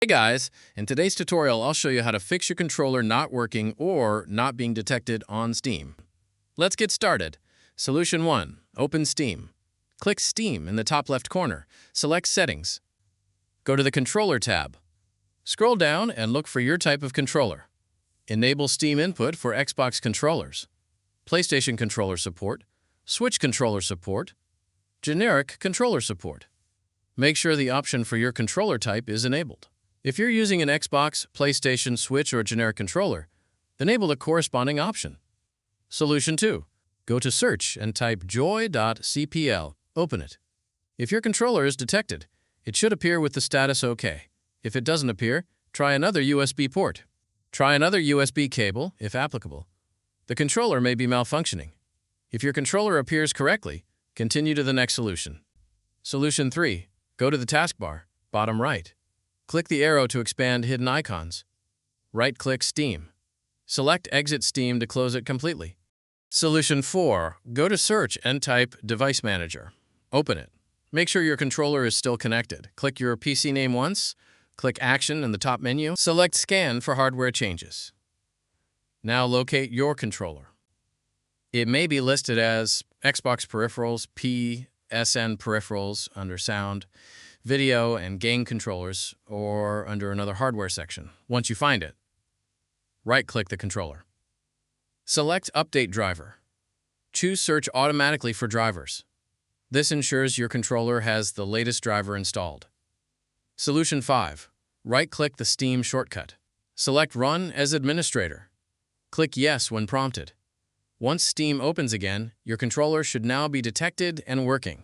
Hey guys, in today's tutorial I'll show you how to fix your controller not working or not being detected on Steam. Let's get started. Solution 1. Open Steam. Click Steam in the top left corner. Select Settings. Go to the Controller tab. Scroll down and look for your type of controller. Enable Steam input for Xbox controllers, PlayStation controller support, Switch controller support, generic controller support. Make sure the option for your controller type is enabled. If you're using an Xbox, PlayStation, Switch, or generic controller, enable the corresponding option. Solution 2. Go to Search and type joy.cpl. Open it. If your controller is detected, it should appear with the status OK. If it doesn't appear, try another USB port. Try another USB cable, if applicable. The controller may be malfunctioning. If your controller appears correctly, continue to the next solution. Solution 3. Go to the taskbar, bottom right. Click the arrow to expand hidden icons. Right-click Steam. Select Exit Steam to close it completely. Solution 4. Go to Search and type Device Manager. Open it. Make sure your controller is still connected. Click your PC name once. Click Action in the top menu. Select Scan for hardware changes. Now locate your controller. It may be listed as Xbox Peripherals, PSN Peripherals under Sound, Video, and Game Controllers, or under another hardware section. Once you find it, right-click the controller. Select Update Driver. Choose Search automatically for drivers. This ensures your controller has the latest driver installed. Solution 5. Right-click the Steam shortcut. Select Run as Administrator. Click Yes when prompted. Once Steam opens again, your controller should now be detected and working.